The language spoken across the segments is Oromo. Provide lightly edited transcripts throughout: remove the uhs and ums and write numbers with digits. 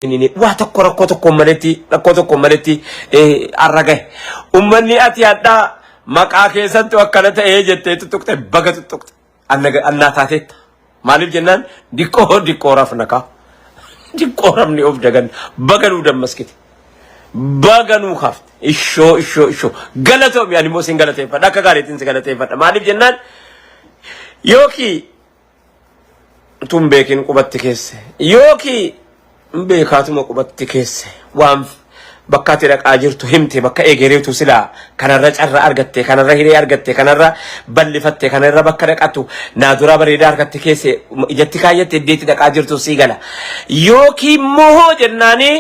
ini wah tokko rakkoo maletti arragay ummanni ati adda maqaa keessatti akkana ta'ee jettee tuttuqte baga tuttuqte annaa taateetta maaliif jennaan diqqoo rafnaka diqqoo rafni of dagan baganuu dammaskite baganuu kafte ishoo galatoo yani moo sin galateeffadha akka gaariitiin si galateeffadha maaliif jennaan yooki tun beekin qubatti keesse yooki beekaatuma qubatti keesse waan bakka ati dhaqaa jirtu himte bakka eegereetu sila kanarra carra argatte kanarra hiree argatte kanarra ballifatte kanarra bakka dhaqatu naadura bareedaa argatte keesse ijatti kaayyatti iddeetti dhaqaa jirtu sii gala yookiin moo jennaani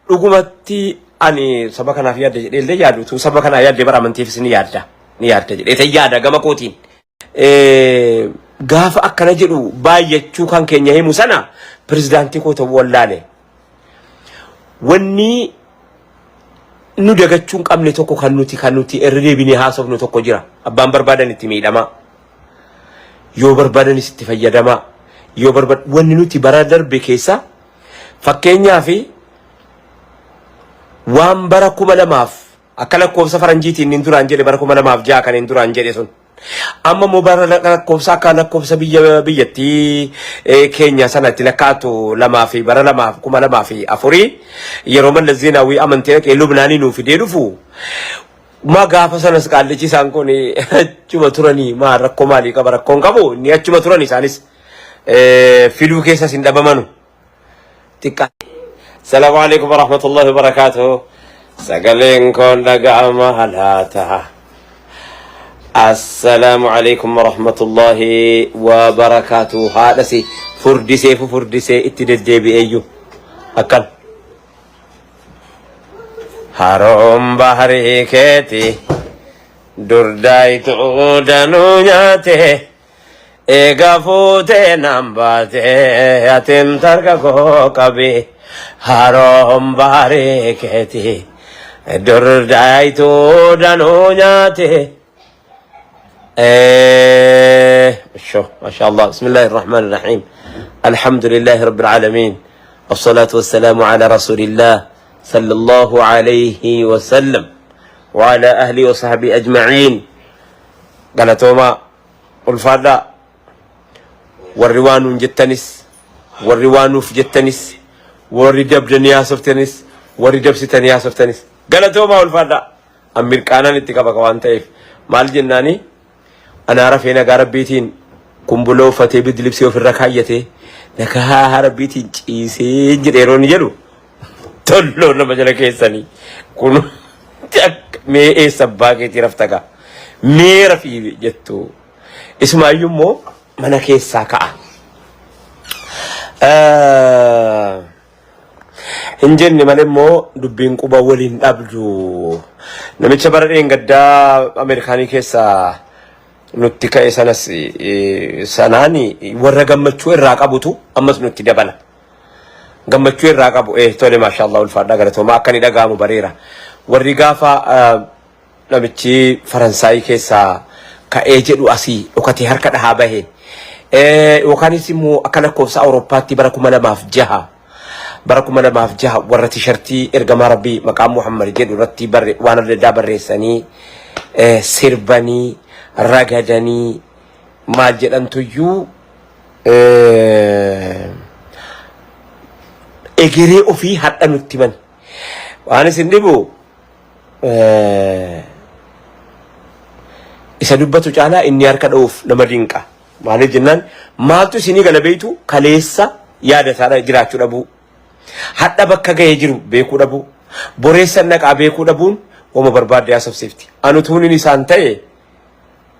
dhugumatti ani saba kanaaf yaadde jedhee yaadu tu saba kanaaf yaadde bara amantiifis ni yaadda jedhee yaada gama kootiin gaafa akkana jedhu baay'achuu kan keenya himu sana pirezidaantii koo ta'uu wallaale wanni nu dagachuun qabne tokko kan nuti irree bini haasofnu tokko jira abbaan barbaadan itti miidhama yoo barbaadan itti fayyadama yoo barbaad wanni nuti bara darbe keessa fakkeenyaaf waan bara 2000 akka lakkoofsa faranjiitiin nin duraan jedhe bara 2006 kan nin duraan jedhe sun amma mo bara lakkoofsa akka lakkoofsa biyyatti Kenya sanatti lakkaatu lamaa fi bara 2004 yeroo Mallas Zeenaawii amantee qee Lubnaanii nuuf fidee dhufu ma gaafa sanas qaallichi isaan kun achuma turanii ma rakkoo maalii qaba rakkoon qabu ni achuma turanii isaanis fiduu keessa sin dhabamanu xiqqaa. Assalamu alaikum warahmatullahi wabarakatuh. Sagaleen kon dhaga'ama halaata. Assalamu alaikum warahmatullahi wabarakatuh. Haadha si furdisee itti deddeebi'eeyyu akkan haroon baharii keeti durdaayituu danuu nyaate eega fuutee nan baate atin targa koo qabe haroon baharii keeti durdaayituu danuu nyaate ما شاء الله بسم الله الرحمن الرحيم الحمد لله رب العالمين والصلاة والسلام على رسول الله صلى الله عليه وسلم وعلى أهله وصحبه أجمعين قال توما الفادا والروان جتنس والروان في جتنس والردب دنيا سفتنس والردب ستنيا سفتنس قال توما الفادا أمير كانا نتكابك وانتايف مال جناني أنا أعرف هنا قاربيتين كمبلو فتي بدلبسي وفي الركاية نكها هربيتين جيسي جريرون يلو تولو نمجل كيساني كونو تك مي سباكي ترفتكا مي رفي جتو اسمع يمو منا كيساكا Injen ni malemo dubbiin quba waliin dhabdu namicha baradheen gaddaa Ameerikaanii keessa nutti ka'e sanas sanaani warra gammachuu irraa qabutu ammas nutti dabala gammachuu irraa qabu tole maashaallah ulfaadha galatoomaa akka ni dhagaamu bareera warri gaafa namichi Faransaay keessa ka'ee jedhu asii dhokatee harka dhahaa bahe yookaanis immoo akka lakkoofsa Awurooppaatti bara 2006 barakum mana maaf jaha warra tishartii ergama rabbii maqaan Muhammad jedhu irratti waan adda barreessanii sirbanii ragadanii maal jedhantuyyuu egeree ofii hadha nutti man waan isin dhibu isa dubbatu caalaa inni harka dha'uuf nama dinqa maaliif jennaan maaltu isinii galabeeytu kaleessa yaada isaa jiraachuu dhabuu hadda bakka ga'ee jiru beekuu dhabu boreessan naqaa beekuu dhabuun wama barbaadde yaasofsiifti an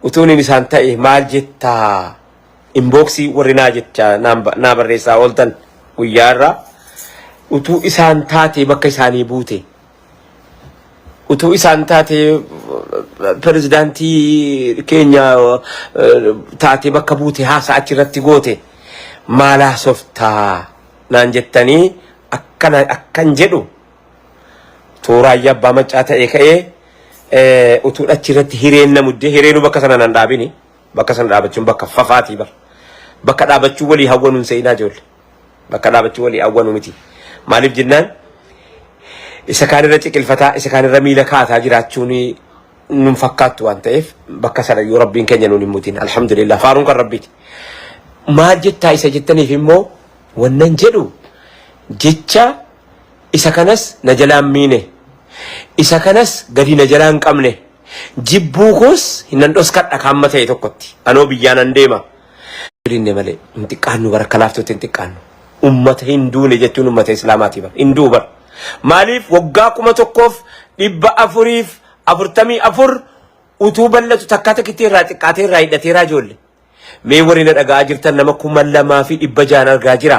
utuun isaan ta'e maal jettaa inboxii warri naa jecha naa barreessaa ooltan guyyaarraa utuu isaan taate bakka isaanii buute utuu isaan taate pirezidaantii keenya taate bakka buute haasa achirratti goote maalaa softaa naan jettanii akkan jedhu toorayya abbaa maccaa ta'e ka'ee utuu achirratti hireen namuddee hireenu bakka sana nan dhaabini bakka sana dhaabachuun bakka fafaatii bar bakka dhaabachuu walii hawwanuun seenaa joolle bakka dhaabachuu walii hawwanu miti Maaliif jennaan isa kaan irra ciqilfataa isa kaan irra miila kaataa jiraachuun nun fakkaattu waan ta'eef bakka sana yoo rabbiin keenya nuun hin mutin alhamdulillah faaruun kan rabbiiti. Maal jettaa isa jettaniif immoo wannan jedhu jecha isa kanas na jalaan miine isa kanas gadi na jalaan qabne jibbuu koos hin dhoskadha kaamma ta'e tokkotti anoo biyyaan an deema. Rinne malee hin xiqqaannu bara kalaaftuutti hin xiqqaannu ummata hin duune jechuun ummata islaamaati bara hin duu bara. Maaliif waggaa 1444 utuu bal'atu takkaa takkitti irraa xiqqaatee irraa hidhateeraa ijoollee. Mee warri na dhagaa jirtan nama 2600 argaa jira.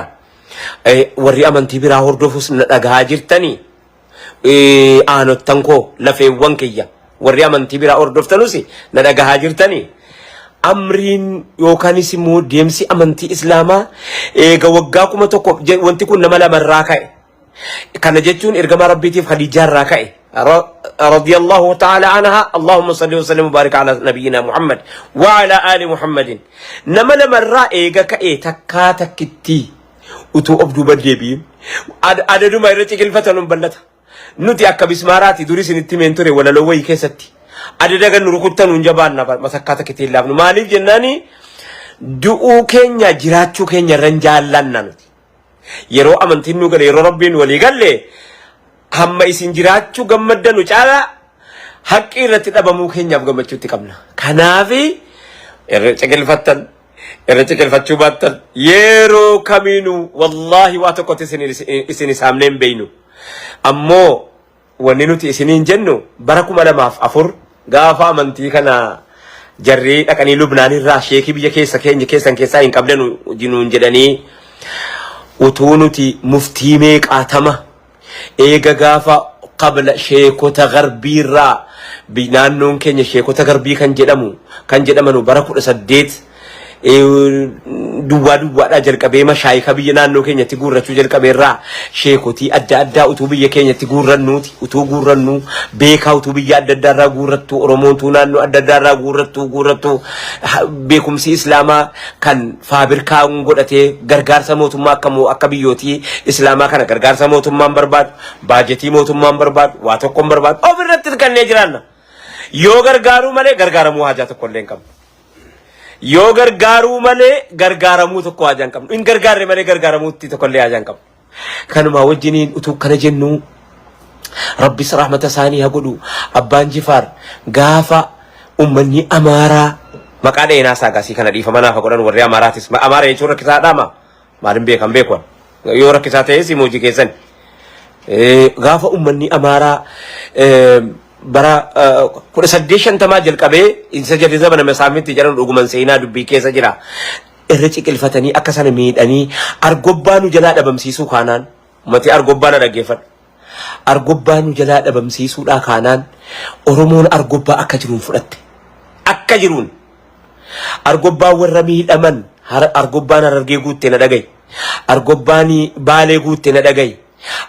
Warri amantii biraa hordofus na dhagaa jirtanii aanottan koo lafeewwan kiyya warri amantii biraa hordoftanus na dhagaa jirtanii. Amriin yookaanis immoo deemsi amantii islaamaa eega waggaa 1000 wanti kun nama lamarraa ka'e. Kana jechuun ergama rabbiitiif Khadiijaarraa ka'e. رضي الله تعالى عنها اللهم صل وسلم وبارك على نبينا محمد وعلى آل محمد نما لمرة إيجا كأي تكا كتي وتو أبدو بديبين عدد ما يرتي كل فترة بلتها نتي أكا بسماراتي دوريس نتيمين توري ولا لوي كيستي عدد أجا نركضتا نجبان نبا مسكاتا كتير لابن مالي جناني دعو كينيا جراتشو كينيا رنجال لنا نتي يرو أمنتين نقل يرو ربين ولي قال لي hamma isin jiraachuu gammaddanu caala haqqi irratti dhabamuu keenyaaf gammachuutti qabna. Kanaaf irra ciqilfachuu baattan yeroo kamiinuu wallaahi waa tokkotti isin isaamnee hin beeynu. Ammoo wanni nuti isiniin jennu bara 2004 gaafa amantii kana jarrii dhaqanii Lubnaanirraa sheekii biyya keessan keessaa hin qabdanu jinuun jedhanii utuu nuti muftii meeqaatama eega gaafa qabla sheekota garbiirraa naannoon keenya sheekota garbii kan jedhamanu bara 18 duwwaadhaa jalqabee mashaayika biyya naannoo keenyatti guurrachuu jalqabeerraa sheekotii adda addaa utuu biyya keenyatti utuu guurrannu beekaa utuu biyya adda addaarraa guurrattu oromoontuu naannoo adda addaarraa guurrattu beekumsi islaamaa kan faabirkaan godhatee gargaarsa mootummaa akka biyyootii islaamaa kana gargaarsa mootummaan barbaadu baajetii mootummaan barbaadu waa tokkoon barbaadu ofirratti kanneen jiraanna yoo gargaaruu malee gargaaramuu hajaa tokko illee hin qabnu. Yoo gargaaruu malee gargaaramuu tokko hajaan qabnu. In gargaarre malee gargaaramuutti tokko illee hajaan qabnu. Kanuma wajjiniin utuu kana jennu Rabbis rahmata isaanii haa godhu. Abbaan Jifaar gaafa ummanni Amaaraa maqaa dheenaa saagaasii kana dhiifa manaaf godhan warri Amaaraatis. Amaara jechuun rakkisaadhaama. Maalin beekan beekuun. Yoo rakkisaa ta'es himojii keessan. Gaafa ummanni Amaaraa bara 1850 jalqabee isa jedhe zabana masaamitti jedhan dhuguman seenaa dubbii keessa jira. Irra ciqilfatanii akka sana miidhanii argobbaa nu jalaa dhabamsiisuu kaanaan ummati argobbaa na dhaggeeffadhu. Argobbaa nu jalaa dhabamsiisuudhaa kaanaan Oromoon argobbaa akka jiruun fudhatte. Akka jiruun argobbaa warra miidhaman argobbaan Harargee guutte na dhagaye. Argobbaan Baalee guutte na dhagaye.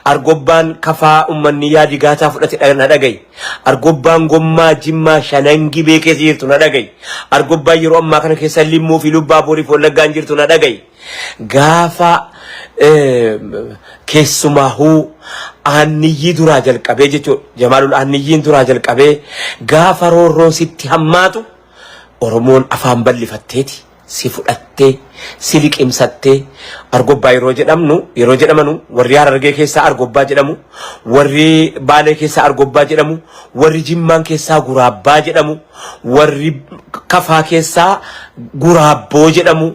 Argobbaan Kafaa ummanni yaadi gaataa fudhate na dhagaye. Argobbaan Gommaa Jimmaa Shanangi beekee jirtu na dhagaye. Argobbaan yeroo ammaa kana keessa Limmoo fi Lubbaa Booriif Wallaggaan jirtu na dhagaye. Gaafa keessumaahuu aanniyyii duraa jalqabee jechuudha. Jamaalul aanniyyiin duraa jalqabee gaafa roorroon sitti hammaatu Oromoon afaan bal'ifatteeti. Si fudhattee si liqimsattee argobbaa yeroo jedhamanu warri Harargee keessaa argobbaa jedhamu warri Baalee keessaa argobbaa jedhamu warri Jimmaan keessaa guraabbaa jedhamu warri Kafaa keessaa guraabboo jedhamu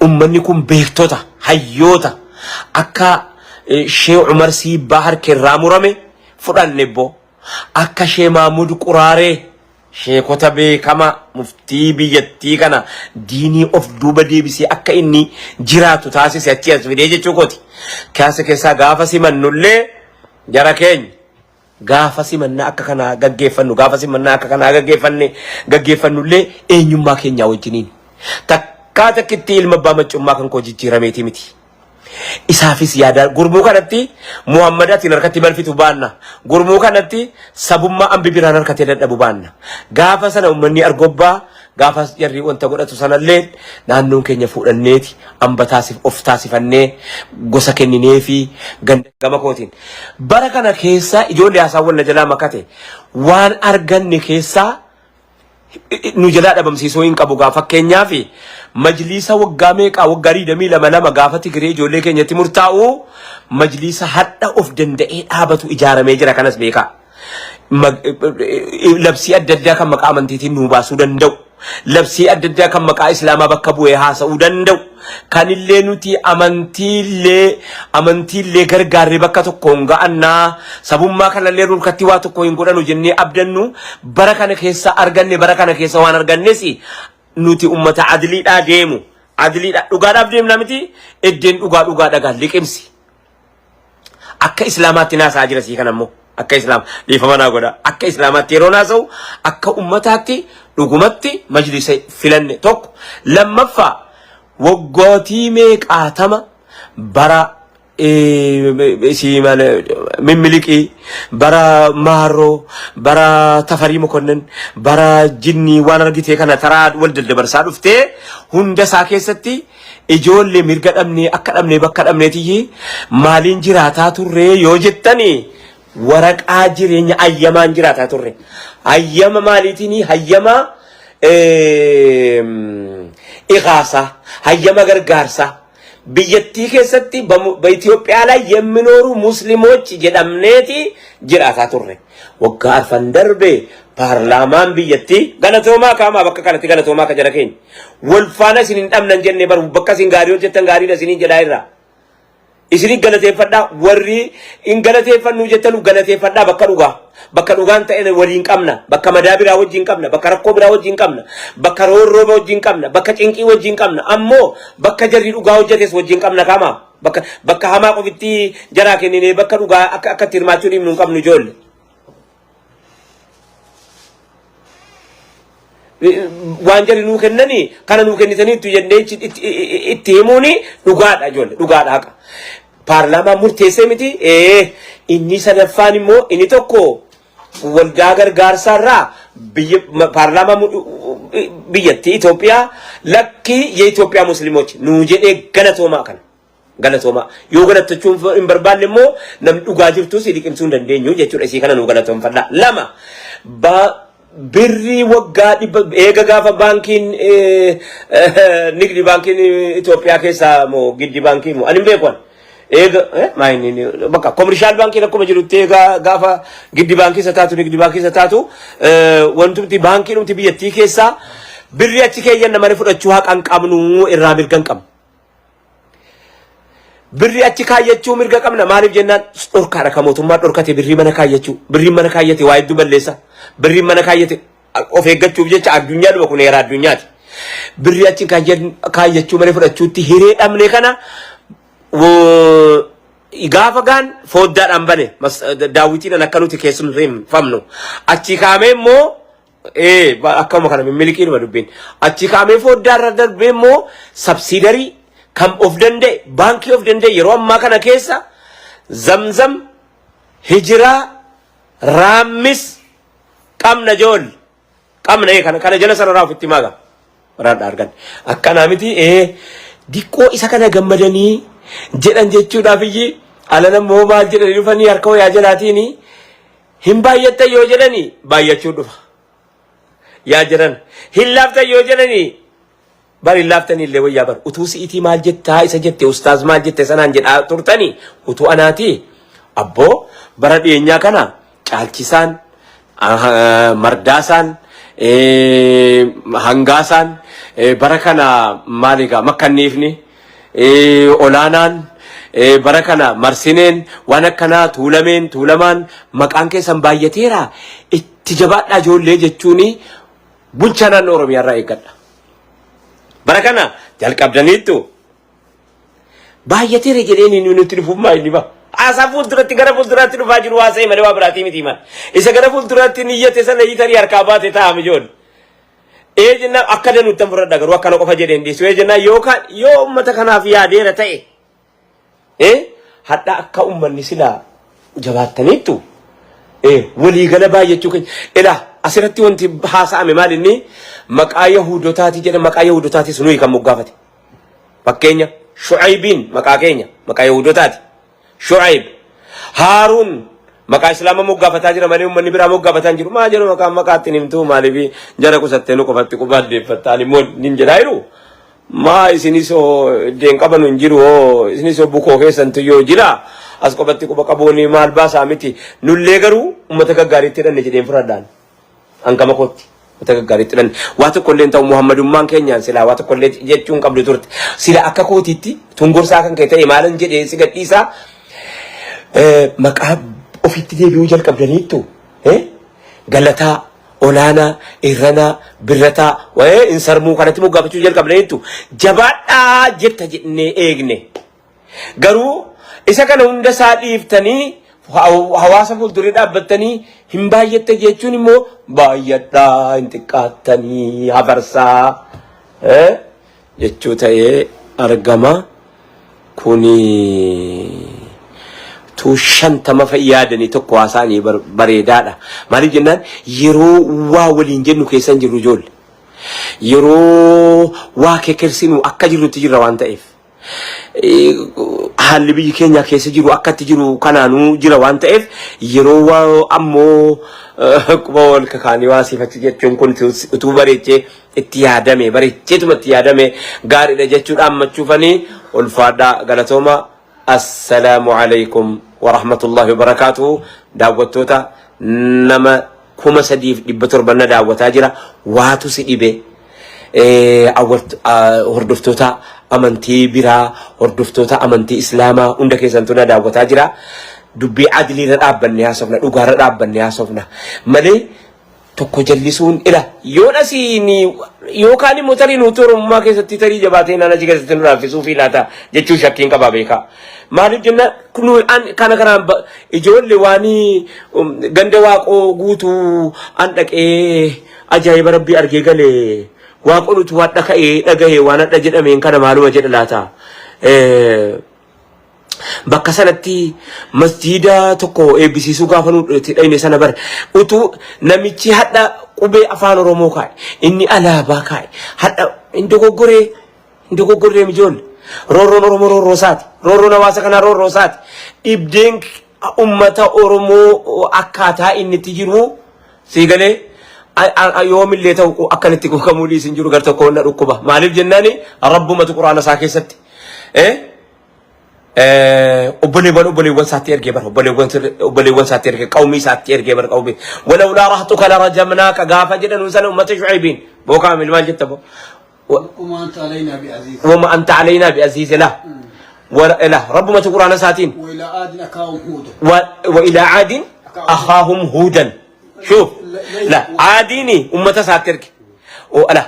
ummanni kun beektota hayyoota akka Sheekh Umar Siibbaa harkerraa murame fudhanne boo akka Sheekh Mahmud Quraaree sheekota beekama muftii biyyattii kana diinii of duuba deebisee akka inni jiraatu taasise achi as fidee jechuu kooti. Kaasa keessaa gaafa simannullee jara keenya gaafa simannaa akka kanaa gaggeeffannu gaafa simannaa akka kanaa gaggeeffannullee eenyummaa keenyaa wajjiniin takkaa takkitti ilma abbaa maccummaa kan koo jijjiirameeti miti. Isaafis yaada gurmuu kanatti Muhammadatiin harkatti balfitu baanna. Gurmuu kanatti sabummaa ambi biraan harkatti dadhabu baanna. Gaafa sana ummanni argobbaa gaafas jarri wanta godhatu sanallee naannoon keenya fuudhanneeti ambataasif of taasifannee gosa kenninee fi gama kootiin bara kana keessa ijoollee haasawwan na jalaa makate waan arganne keessaa nu jalaa dhabamsiisoo hin qabu gaa fakkeenyaaf majlisa waggaa meeqaa waggaa 22 gaafa Tigiree ijoollee keenyatti murtaa'u majlisa hadha of danda'ee dhaabatu ijaaramee jira kanas beekaa labsii adda addaa kan maqaa amantiitiin nu baasuu danda'u labsii adda addaa kan maqaa islaamaa bakka bu'ee haasa'uu danda'u kanillee nuti amantiillee gargaarree bakka tokkoon ga'annaa sabummaa kanallee nurkatti waa tokko hin godhanu jennee abdannu bara kana keessa arganne bara kana keessa waan argannes nuti ummata adliidhaa deemu adliidhaa dhugaadhaaf deemna miti eddeen dhugaa dhagaa liqimsi akka islaamaatti naasaa jira sii kan ammoo akka islaam dhiifamanaa godha akka islaamaatti yeroo naasa'u akka ummataatti dhugumatti majlisa filanne tokko lammaffaa waggootii meeqaatama bara Mimiliki bara Maharoo bara Tafarii Mokonnon bara Jinnii waan argitee kana taraa wal daddabarsaa dhuftee hunda isaa keessatti ijoollee mirga dhabnee akka dhabnee bakka dhabneetiyyi maaliin jiraataa turree yoo jettanii waraqaa jireenya ayyamaan jiraataa turre ayyama maaliitiin hayyama iqaasa hayyama gargaarsa biyyattii keessatti በኢትዮጵያ ላይ የሚኖሩ ሙስሊሞች jedhamneeti jiraataa turre waggaa arfan darbe paarlaamaan biyyattii galatoomaa kaamaa bakka kanatti galatoomaa ka jara keenya walfaana isin hin dhabnan jenne baru bakka isin gaarii hojjettan gaariidha isin jedhaa irraa isini galateeffadhaa warri in galateeffannu jettanu galateeffadhaa bakka dhugaan ta'e waliin qabna bakka madaabiraa wajjin qabna bakka rakkoo biraa wajjin qabna bakka roorrooba wajjin qabna bakka cinqii wajjin qabna ammoo bakka jarri dhugaa hojjetes wajjin qabna kama bakka hamaa qofitti jaraa kennine bakka dhugaa akka hirmaachuu dhimnu hin qabnu ijoolle waan jarri nuu kennani kana nuu kennitaniitu jennee itti himuuni dhugaadha ijoolle dhugaadha haqa paarlaamaa murteessee miti inni sadaffaan immoo inni tokko waldaa gargaarsaarraa paarlaamaa biyyattii Itoophiyaa lakkii የኢትዮጵያ ሙስሊሞች nuu jedhee galatoomaa kana galatoomaa yoo galattachuun hin barbaanne immoo nam dhugaa jirtus liqimsuu hin dandeenyu jechuudha isii kana nuu galatoomfadhaa lama birri waggaa eega gaafa baankiin nigdi baankiin Itoophiyaa keessaa moo giddi baankiin moo ani beekwan eega maayini bakka commercial baankiin akkuma jirutti eega gaafa giddi baankii sataatu nigdi baankii sataatu wantumti baankiin umti biyyattii keessaa birri achi keeyyan namani fudhachuu haqan qabnu irraa mirgan qabnu birri achi kaayyachuu mirga qabna maaliif jennaan dhorkaadha ka mootummaa dhorkate birri mana kaayyachuu birri mana kaayyate waa hedduu balleessa birri mana kaayyate of eeggachuuf jecha addunyaa dhuma kun heera addunyaati birri achi kaayyachuu malee fudhachuutti hiree dhabne kana gaafa gaan fooddaadhaan bane daawwitiidhaan akka nuti keessummeeffamnu achi kaamee immoo akkuma kana Mimiliki dhuma dubbiin achi kaamee fooddaarra darbee immoo sabsiidarii kam of danda'e baankii of danda'e yeroo ammaa kana keessa zamzam hijiraa raammis qabna jool qabna kana jala sarara ofitti maaga waraadha argan akkana miti diqqoo isa kana gammadanii jedhan jechuudhaaf iyyi alana moo maal jedhanii dhufanii harka wayaa jalaatiin hin baay'attan yoo jedhanii baay'achuu dhufa yaa jiran hin laaftan yoo jedhanii bari laftani illee wayyaa bar utuu si'itii maal jettaa isa jette ustaaz maal jette sanaan jedhaa turtanii utuu anaati abboo bara dhiyeenyaa kana caalchisaan mardaasaan hangaasaan bara kana maaligaa makkanniifni olaanaan bara kana marsineen waan akkanaa tuulamaan maqaan keessan baay'ateera itti jabaadhaa ijoollee jechuuni bulchaa naannoo Oromiyaarraa eeggadha. bara kana jalqabdaniittu baay'ateera jedheen nuti dhufummaa inni ba asa fuulduratti gara fuulduraatti dhufaa jiru waa malee waa biraatii miti man isa gara fuulduraatti niyyate sana hiitanii harkaa baate taa'am ijoon jenna akka danuutti fudhadha garuu akkana qofa jedheen dhiisu jenna yookaan yoo ummata kanaaf yaadeera ta'e hadha akka ummanni silaa jabaattaniittu walii gala baay'achuu keenya asirratti wanti haasa'ame maal inni maqaa Yahudotaati jedha maqaa Yahudotaati sunuu kan moggaafate. Fakkeenya Shu'aybiin maqaa keenya maqaa Yahudotaati. Shu'ayb Haaruun maqaa Islaama moggaafataa jira malee uummanni biraa moggaafataa jiru. Maa jedhu maqaatti himtuu maaliif jara kusattee nu qofatti qubaaddeeffattaan immoo nin jedhaa jiru. Maa isinis deen qaban hin jiru isinis bukoo keessantu yoo jira as qofatti quba qabuuni maal baasaa miti nullee garuu uummata gaggaariitti hidhanne jedheen fudhadhaan hangama kootti uummata gaggaariitti hidhanne waa tokkollee ta'u Muhammadummaan keenyaan silaa waa tokkollee jechuun qabdu turte sila akka kootiitti tungursaa kan ka'e ta'e maalan jedhee si gadhiisaa maqaa ofitti deebi'uu jalqabdaniittu galataa olaanaa irranaa birrataa wayee insarmuu kanatti moggaafachuu jalqabdaniittu jabaadhaa jetta jennee eegne garuu isa kana hunda isaa dhiiftanii hawaasa fuuldurii dhaabbattanii hin baay'atte jechuun immoo baay'adhaa hin xiqqaattanii habarsaa jechuu ta'ee argama kuni tu shantama fayyadanii tokko haasaanii bareedaadha. Maaliif jennaan yeroo waa waliin jennu keessan jirru ijoollee. Yeroo waa kekersinu akka jirrutti jirra waan ta'eef. Haalli biyyi keenya keessa jiru akkatti jiru kanaanuu jira waan ta'eef yeroo waa ammoo quba wal kakaanii waa sifachi jechuun kun utuu bareechee itti yaadame bareecheetuma itti yaadame gaariidha jechuudha ammachuufanii ulfaadhaa galatooma. Assalaamu alaykum wa rahmatullahi wa barakatuhu. Daawwattoota nama 3,700 daawwataa jira waatu si dhibe hordoftoota amantii biraa hordoftoota amantii islaamaa hunda keessantu na daawwataa jira. Dubbii adliirra dhaabbanne haasofna dhugaarra dhaabbanne haasofna malee tokko jallisuun ila yoo dhasiini yookaan immoo tarii nuti Oromummaa keessatti tarii jabaatee nana achi keessatti nu raaffisuu fi laata jechuun shakkiin qabaa beekaa. Maaliif jenna kana kanaan ijoollee waan ganda waaqoo guutuu an dhaqee ajaa'iba rabbii argee galee waaqonutu waan dhagahee waan adda jedhameen kana maaluma jedha laata. Bakka sanatti masjiida tokko eebbisiisuu gaafa nuti dhayne sana bare utuu namichi hadha qubee afaan Oromoo kaa'e inni alaabaa kaa'e hadha hin dogoggoree mijoollee roorroon Oromoo roorroo isaati roorroon hawaasa kanaa roorroo isaati dhibdeen ummata Oromoo akkaataa inni itti jiru siigalee yoomillee ta'u akkanitti kukamuu dhiisin jiru gar tokko hunda dhukkuba maaliif jennaani rabbumatu quraana isaa keessatti obboleewwan isaatti ergee bara obboleewwan isaatti ergee qawmii isaatti ergee bara qawmii walawlaa rahtuka larajamnaaka gaafa jedhan sana ummata Shu'aybiin bookaa milmaal jetta bo وما أنت علينا بعزيز لا ولا ربما تقرأنا ساتين وإلى عاد أخاهم هودا شوف لا عاديني أمة ساترك ولا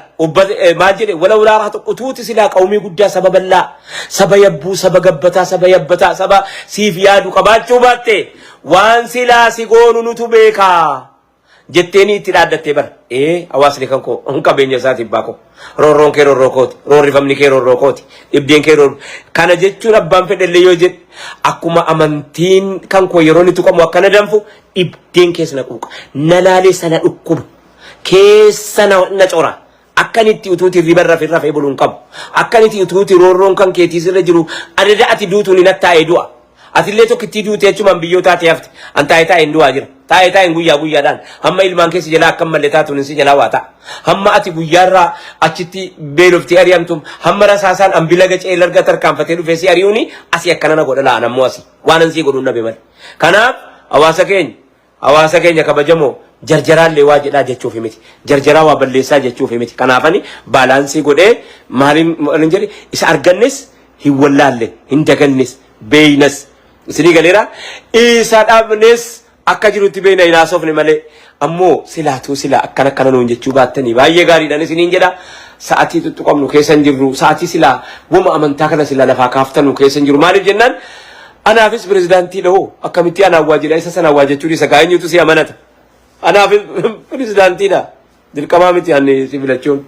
ما جري ولو لا راح تقطوت سلا قومي قد سبب الله سبب يبو سبب جبتا سبب يبتا سبب سيفياد وقبات شوباتي وان سلا سيقون نتبيكا جتني ترادت تبر أواصل كنكو أنك بين جساتي باكو رورون كيرو روكوت روري فمني كيرو روكوت إبدين كيرو كان جتشو ربان في اللي يوجد أكما أمانتين كنكو يروني تكو موكنا دنفو إبدين كيس نكوك نلالي سنة أكوب كيس سنة نجورا أكنتي أتوتي ريبر في الرفع بلون كاب أكنتي أتوتي رورون كان كيتي سرجلو أردأتي دوتوني نتا إدوا أتلتو كتي دوتي أشومان بيوتاتي أفت أنت أيتا إندوا أجر taayita hin guyyaa dhaan hamma ilmaan keessa jalaa akka malee taatuun si jalaa waata hamma ati guyyaarraa achitti beelofti ari'amtum hamma rasaasaan ambila gacee larga tarkaanfatee dhufee si ari'uuni asii akkana na godha la'aan ammoo asii waan ansii godhuun nabe malee kanaaf hawaasa keenya kabajamoo jarjaraallee waa jedhaa jechuuf miti jarjaraa waa balleessaa jechuuf miti kanaafani baalaansii godhee maaliin jedhe isa argannes hin wallaalle hin dagannes beeynas isinii galeera isa dhabnes akka jirutti beena ilaasofne malee ammoo silaatu sila akkana nuun jechuu baattanii baay'ee gaariidhaan isiniin jedha sa'atii tuttuqamnu keessan jirru sa'atii sila wama amantaa kana sila lafaa kaaftanu keessan jiru maaliif jennaan anaafis pirezidaantii dhahoo akkamitti anaa waa jedha isa sana waa jechuun isa gaa'eenyutu si amanata anaafis pirezidaantiidha dirqamaa miti ani si filachuun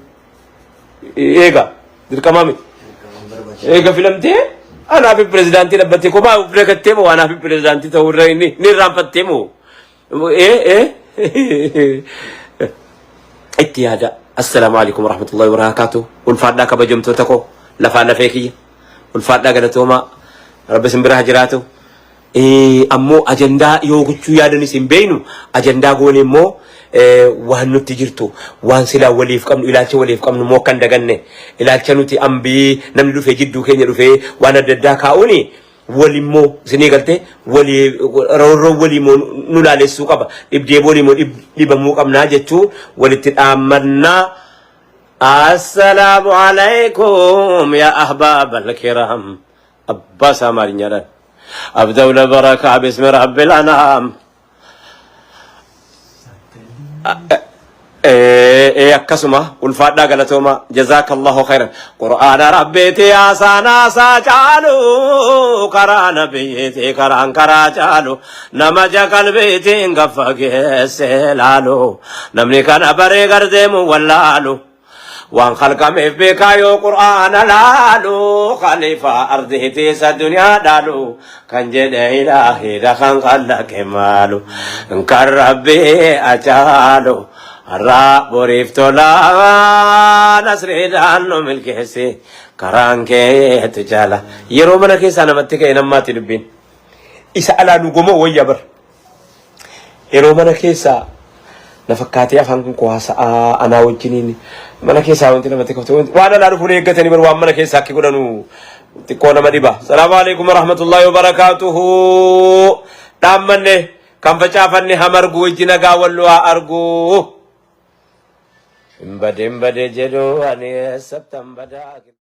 eega dirqamaa miti eega filamtee أنا في بريزيدنتي لبتي كوما وفرقتي مو أنا في بريزيدنتي توريني نيران فتي مو إيه اتيادا السلام عليكم ورحمة الله وبركاته والفادا كبجمتو تكو لفانا فيكي والفادا قالتوما رب سنبرها جراتو أمو أجندا يوغتشو يادني سنبينو أجندا قولي مو waan nuti jirtu waan sila waliif qabnu ilaalcha waliif qabnu moo kan daganne ilaalcha nuti ambii namni dhufee jidduu keenya dhufee waan adda addaa kaa'uuni walimmoo sinii galte walii roorroo waliimoo nu laalessuu qaba dhibdee waliimoo dhibamuu qabnaa jechuu walitti dhaammannaa. Assalaamu alaykum yaa ahbaabal kiram abbaa isaa maalinyaadhaan abdawla barakaa bismi rabbil anaam. akkasuma ulfaadhaa galatooma jazakallahu khairan qur'aana rabbiiti asaana saa caalu karaa nabiyyiiti karaan karaa caalu nama qalbiitiin gaffa geesse laalu namni kana baree gardeemu wallaalu waan khalqameef beekaa yoo qur'aana laalu khaliifaa ardiitii isa duniyaa dhaalu kan jedhe ilaahiidha kan khallaqe maalu kan rabbii acaalu har'a boriif tolaa nasriidhaan nu milkeesse karaan keetu jaala yeroo mana keessaa namatti ka'e nammaatti dubbiin isa alaa nu gomoo wayya bar yeroo mana keessaa na fakkaatee afaan kun haasa'aa anaa wajjiniin mana keessaa wanti namatti ka'u waan alaa dhufuun eeggatanii bar waan mana keessaa akki godhanu xiqqoo nama dhiba. Salaamu alaikum warahmatullahi wabarakaatuhu. Dhaammanne kan facaafanne hamargu wajji nagaa wallu haa argu. Hin badee jedhu ani sabtan badaa.